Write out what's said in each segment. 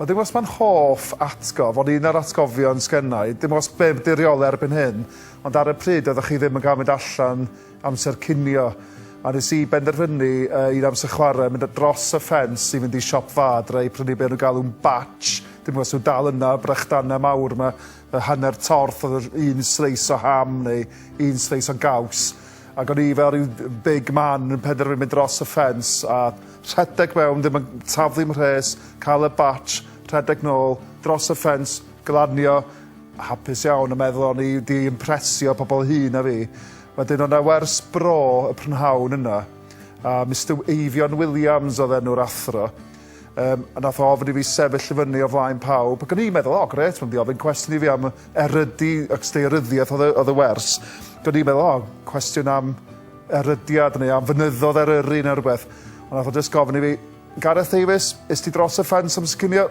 Wel, dim os mae'n hoff atgof, ond un o'r atgofion sgennau, dim os be di reol erbyn hyn, ond ar y pryd oeddech chi ddim yn cael mynd allan amser cinio. A nes i benderfynu un amser chwarae, mynd dros y ffens i fynd i siop fad, i prynu be nhw'n galw'n batch. Dim os nhw'n dal yna, brechdannau mawr yma, hanner torth, oedd un sleis o ham neu un sleis o gaws. Ac o'n i fel rhyw big man yn penderfynu mynd dros y ffens a rhedeg mewn, ddim yn taflu mhres, cael y batch, rhedeg nôl, dros y ffens, glanio, hapus iawn yn meddwl o'n i wedi impresio pobl hŷn a fi. Wedyn o'na wers bro y prynhawn yna, a Mr Eifion Williams oedd enw'r athro. A nath o ofyn i fi sefyll i fyny o flaen pawb. Ac o'n i'n meddwl, gret, mae'n di ofyn cwestiwn i fi am erydu ac steiryddiaeth oedd y wers. Ac o'n i'n meddwl, cwestiwn am erydiad neu am fynyddodd eryri neu rhywbeth. Ond nath o just gofyn i fi, Gareth Davies, is ti dros y ffens am scinio?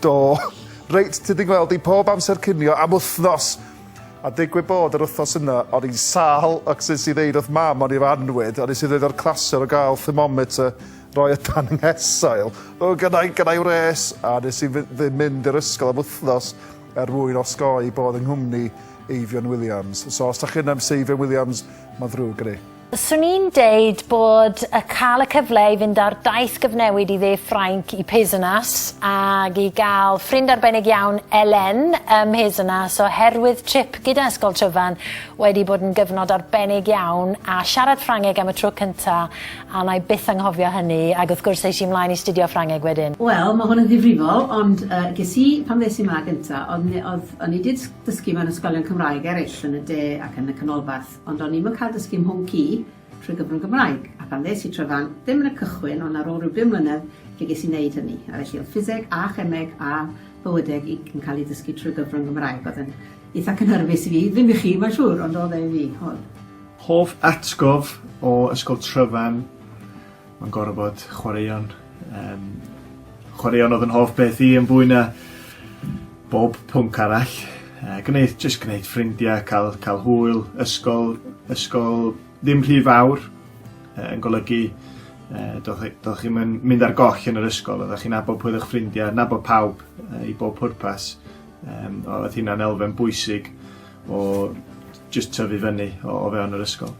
Do. Reit, ti di gweld i pob amser cinio am wythnos. A digwydd bod yr wythnos yna, o'n i'n sal ac sy'n i ddeud wrth mam o'n i efo anwyd, o'n i sy'n dweud o'r clasur o gael thermometer roi y dan nghesail. Gynnau wres, a nes i ddim mynd i'r ysgol am wythnos mwyn osgoi bod yng nghwmni Eifion Williams. So os da chi'n am Eifion Williams, mae'n ddrwg gyda. Swn i'n deud bod cael y cyfle i fynd ar daith gyfnewid i dde Ffrainc i Pesonas ac i gael ffrind arbennig iawn Elen ym Pesonas oherwydd trip gyda Ysgol Tryfan wedi bod yn gyfnod arbennig iawn a siarad Ffrangeg am y tro cynta a na i byth anghofio hynny ac wrth gwrs eisiau ymlaen i studio Ffrangeg wedyn. Wel, mae hwn yn ddifrifol, ond ges i pan ddes i yma gynta, o'n i wedi dysgu mewn ysgolion Cymraeg eraill yn y de ac yn y canolbarth, ond o'n i'm yn cael dysgu ym Mhwnci trwy gyfrwng Gymraeg. A pan ddes i Tryfan, ddim yn y cychwyn, ond ar ôl rhyw 5 mlynedd, lle ges i wneud hynny. A felly oedd ffiseg a chemeg a bywydeg yn cael ei dysgu trwy gyfrwng Gymraeg. Oedd yn eitha cynhyrfus i fi, ddim i chi, mae'n siŵr, ond oedd e i fi. Hoff atgof o Ysgol Tryfan, mae'n gorau bod chwaraeon. Chwaraeon oedd yn hoff beth i yn fwy na bob pwnc arall. Gwneud ffrindiau, cael hwyl, ysgol ddim rhy fawr, yn golygu doedd chi'n mynd ar goll yn yr ysgol, oeddech chi'n nabod pwy eich ffrindiau, nabod pawb i bob pwrpas. Oedd hynna'n elfen bwysig o just tyfu fyny o fewn yr ysgol.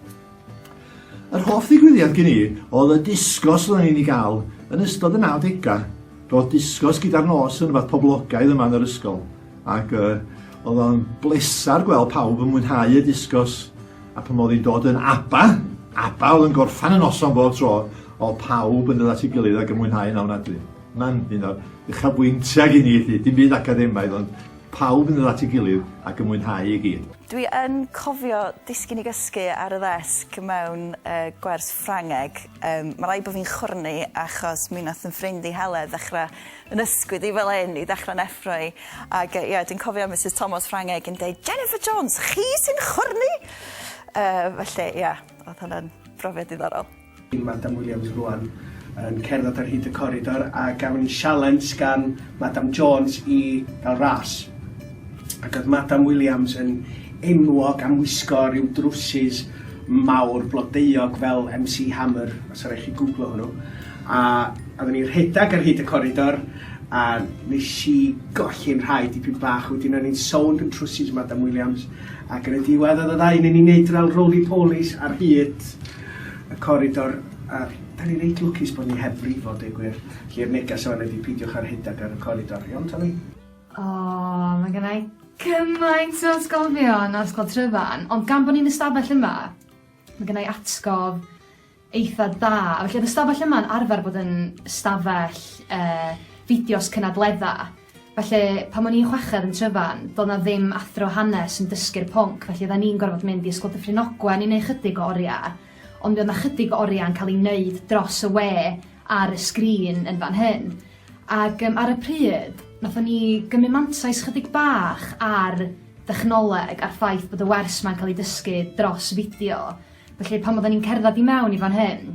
Yr hoff ddigwyddiad gen i oedd y disgos oedden ni'n ei gael yn ystod y 90au. Roedd disgos gyda'r nos yn fath poblogaidd yma yn yr ysgol. Ac oedd o'n blesar gweld pawb yn mwynhau y disgos. A pan oedd hi'n dod yn Aba oedd yn gorffan y noson bob tro, oedd pawb yn dod at ei gilydd ac yn mwynhau yn ofnadwy. Hwna'n un o'r uchafbwyntiau gen i, dim byd academaidd, ond pawb yn dod at ei gilydd ac yn mwynhau i gyd. Dwi yn cofio disgyn i gysgu ar y ddesg mewn gwers Ffrangeg. Mae rai bod fi'n chwrnu achos mi nath yn ffrind i Heledd ddechrau yn ysgwyd i fel hyn i ddechrau'n effro i. Ac dwi'n cofio Mrs Thomas Ffrangeg yn dweud, Jennifer Jones, chi sy'n chwrnu? Felly, oedd hwnna'n brofiad diddorol. Madam Williams rwan yn cerdded ar hyd y corridor a gafon ni sialens gan Madam Jones i gael ras. Ac oedd Madam Williams yn enwog am wisgo rhyw drwsys mawr blodeuog fel MC Hammer, os ydych chi googlo hwnnw. A oedden ni'n rhedeg ar hyd y corridor a nes i golli'n rhai dipyn bach, wedyn o'n i'n sownd yn trwsys Madam Williams ac yn y diwedd oedd y ddau yn ei wneud fel roly-polies ar hyd y corridor a da ni'n reit lwcus bod ni heb brifo, dweud gwir. Lle'r negas o'n ydi peidiwch ar hydeg ar y corridor. Iawn, Tony? Mae gennau cymaint o ysgolfion o Ysgol Tryfan, ond gan bod ni'n ystafell yma, mae gennau atgof eitha da. A felly oedd ystafell yma'n arfer bod yn ystafell fideos cynadledda. Felly, pan o'n i'n chweched yn Tryfan, doedd na ddim athro hanes yn dysgu'r pwnc, felly oedden ni'n gorfod mynd i Ysgol Dyffryn Ogwen i wneud chydig o oriau, ond oedd na chydig o oriau yn cael ei wneud dros y we ar y sgrin yn fan hyn. Ac ar y pryd, nathon ni gymryd mantais chydig bach ar ddechnoleg a'r ffaith bod y wers ma'n cael ei dysgu dros fideo. Felly, pan oedden ni'n cerdded i mewn i fan hyn,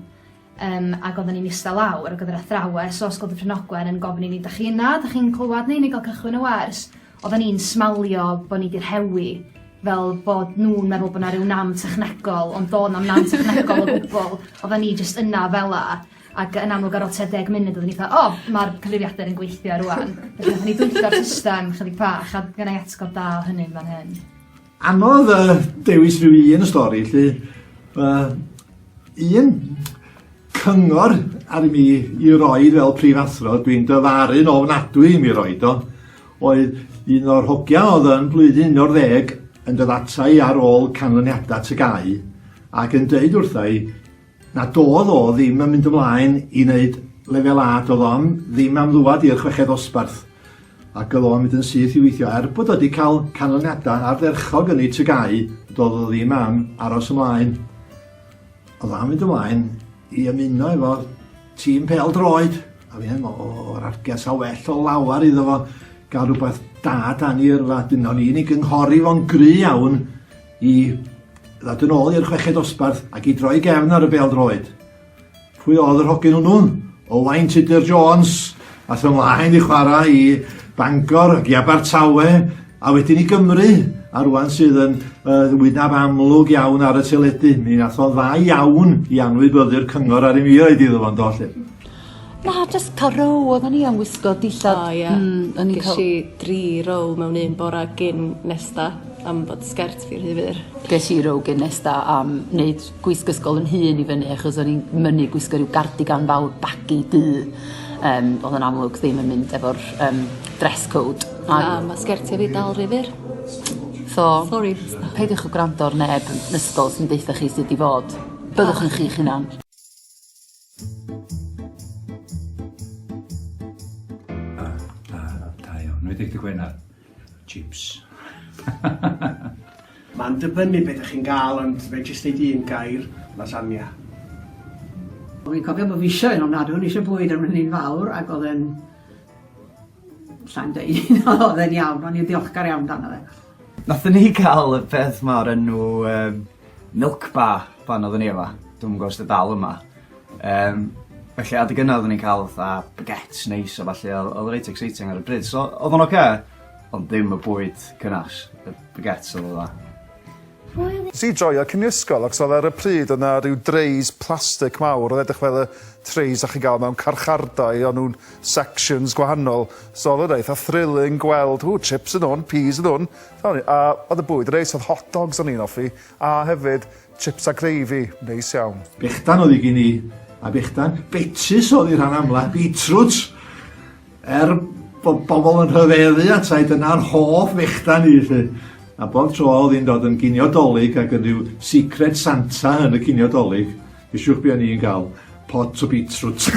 ac oedden ni'n eistedd lawr ac oedd yr athrawes o Ysgol Dyffryn Ogwen yn gofyn i ni, da chi yna, da chi'n clywed ni gael cychwyn y wers? Oedden ni'n smalio bod ni di'r hewi, fel bod nhw'n meddwl bod yna rhyw nam technegol, ond doedd na'm nam technegol o gwbl, oedden ni jyst yna fela. Ac yn amlwg ar ôl 10 munud, oedden ni fatha, mae'r cyfrifiadau yn gweithio rwan. Felly nath ni dwytho'r system chydig bach, a gynnau atgof da o hynny fan hyn. Anodd dewis rhyw un stori, un cyngor ar mi i roed fel prifathro, dwi'n dyfaru'n ofnadwy i mi roed o, oedd un o'r hogia oedd yn blwyddyn 11 yn dod ata i ar ôl canlyniadau tygau ac yn deud wrthai na doedd o ddim yn mynd ymlaen i wneud lefel A, doedd o ddim am ddwad i'r chweched osbarth. Ac oedd o'n mynd yn syth i weithio. Bod o wedi cael canlyniadau ardderchog yn ei tygau, doedd o ddim am aros ymlaen. Oedd o'n mynd ymlaen i ymuno efo tîm pêl-droed. A fi'n meddwl, o'r arges a well o lawar iddo fo gael rhywbeth da dan i'r ddyn o'n i'n ei gynghori fo'n gry iawn i ddod yn ôl i'r chweched osbarth ac i droi gefn ar y bêl-droed. Pwy oedd yr hogyn hwnnw? Owain Tudur Jones. Ath ymlaen i chwarae i Bangor ac i Abertawe a wedyn i Gymru. A rwan sydd yn wynaf amlwg iawn ar y teledu. Mi nath o dda iawn i anwybyddu'r cyngor ar i mi oedd iddo fo'n dolli. Na, just cael row oedden ni am wisgo dillad. O, ie. Ges i 3 row mewn un bora gyn nesta am bod sgert fi'r hyfyr. Ges i row gen nesta am wneud gwisgo ysgol yn hun i fyny, achos o'n i'n mynnu gwisgo rhyw gardigan fawr bagi dy. Oedd yn amlwg ddim yn mynd efo'r dress code. A mae sgertio fi dal ryfyr. So, Sorry. peidiwch o gwrando ar neb yn ysgol sy'n deitha chi sydd i fod. Byddwch yn chi'ch hunan. Da iawn, nwedig dy Gwener. Chips. Mae'n dibynnu beth ych chi'n gael, ond fe jyst neud un gair, lasagna. Fi'n cofio bod fi eisiau yn ofnadw, o'n eisiau bwyd am hynny'n fawr, ac oedd e'n... Sa'n dweud, oedd e'n iawn, o'n i'n ddiolchgar iawn dan o fe. Nathon ni gael y peth ma o'r enw Milk Bar pan oedden ni efo. Dwi'n gwybod os dy dal yma. Felly adeg yna oedden ni'n cael baguettes neis o falle, oedd reit exciting ar y bryd. So oedd o'n oce, ond ddim y bwyd cynnas. Y baguettes oedd o dda. Si joio cyn i ysgol, ac oedd ar y pryd yna rhyw dreis plastig mawr, oedd edrych fel y treis a chi gael mewn carchardau, o'n nhw'n sections gwahanol. So oedd yn eitha thrilling gweld, chips yn hwn, peas yn hwn. A oedd y bwyd reis, oedd hot dogs o'n un offi, a hefyd chips a gravy, neis iawn. Bechdan oedd i gyn i, a bechdan betys oedd i rhan amla, beetroot. Bod bobl yn rhyfeddu a tai dyna'r hoff fechdan i. A bob tro oedd hi'n dod yn ginio dolyg ac yn rhyw secret Santa yn y ginio dolyg. Fisiwch be o'n i'n gael pot o beetroot.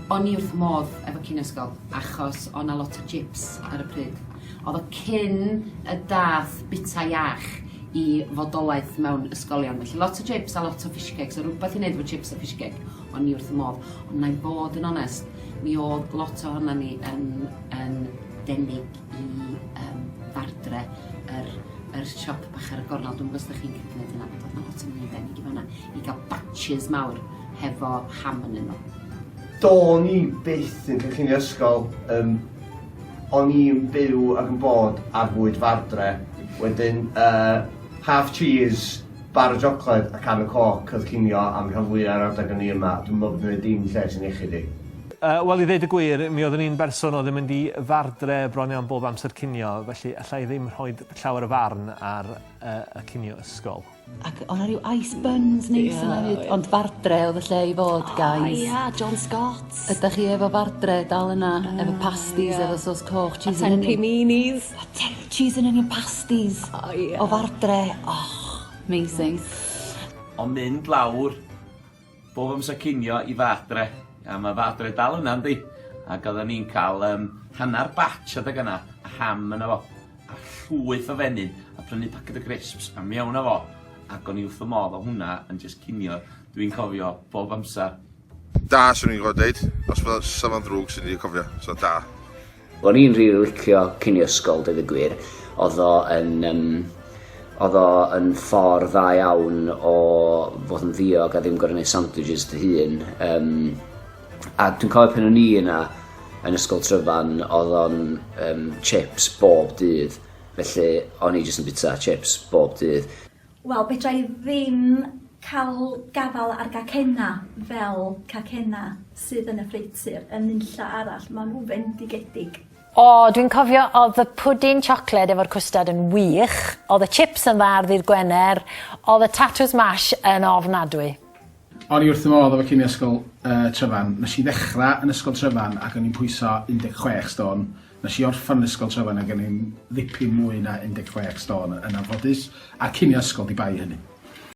O'n i wrth modd efo cyn ysgol, achos o'n a lot o chips ar y pryd. Oedd o cyn y dath bita iach i fodolaeth mewn ysgolion. Felly lot o chips a lot o fish cakes, so rhywbeth i wneud efo chips a fish cake. O'n i wrth modd. Ond na i fod yn onest, mi oedd lot o honna ni yn denig i fardre yr siop bach ar y gornel. Dwi'n gwybod os chi'n cydnod yna, bod yna lot o mynd denig i fanna i gael batches mawr hefo ham yn nhw. Do'n i byth yn cynllunio ysgol. O'n i'n byw ac yn bod ar fwyd fardre. Wedyn, half cheese, bar o chocolate a can o coc oedd cinio am rhan fwyaf ar adeg yn i yma. Dwi'n meddwl bod nhw'n dim lles yn iechyd i. Wel, i ddeud y gwir, mi oeddwn i'n berson oedd yn mynd i fardre bron iawn bob amser cinio, felly allai ddim rhoi llawer o farn ar y cinio ysgol. Ac o'na rhyw ice buns neis yna hefyd, ond fardre oedd y lle i fod, guys. Ia, John Scott. Ydych chi efo fardre dal yna, efo pasties, efo sos coch, cheese and onion. 10p meanies. Cheese and onion pasties. O fardre, amazing. O'n mynd lawr bob amser cinio i fardre. A mae fadre dal yna, yndi? Ac oedden ni'n cael hanner batch adeg yna, a ham yna fo, a llwyth o fenyn, a prynu packet o crisps, a mewn o fo. Ac o'n i wrth y modd o hwnna yn just cinio, dwi'n cofio bob amser. Da, swn i'n gwybod deud, os bydd safo'n ddrwg sy'n i'n cofio, so da. O'n i'n rili licio cinio ysgol, dweud y gwir. Oedd o yn ffordd dda iawn o fod yn ddiog a ddim gorau gwneud sandwiches dy hun. A dwi'n cofio pen o'n i yna yn Ysgol Tryfan, oedd o'n chips bob dydd. Felly o'n i jyst yn bita chips bob dydd. Wel, fedra i ddim cael gafal ar gacena fel cacena sydd yn y ffritir yn nunlla arall. Maen nhw fendigedig. O, dwi'n cofio, oedd y pwdin siocled efo'r cwstad yn wych, oedd y chips yn dda ar ddydd Gwener, oedd y tatws mash yn ofnadwy. O'n i wrth y modd efo cyn i ysgol Tryfan. Nes i ddechrau yn ysgol Tryfan ac o'n i'n pwyso 16 stôn. Nes i orffan yn ysgol Tryfan ac o'n i'n ddipyn mwy na 16 stôn yn anffodus. A cyn i ysgol di bai hynny.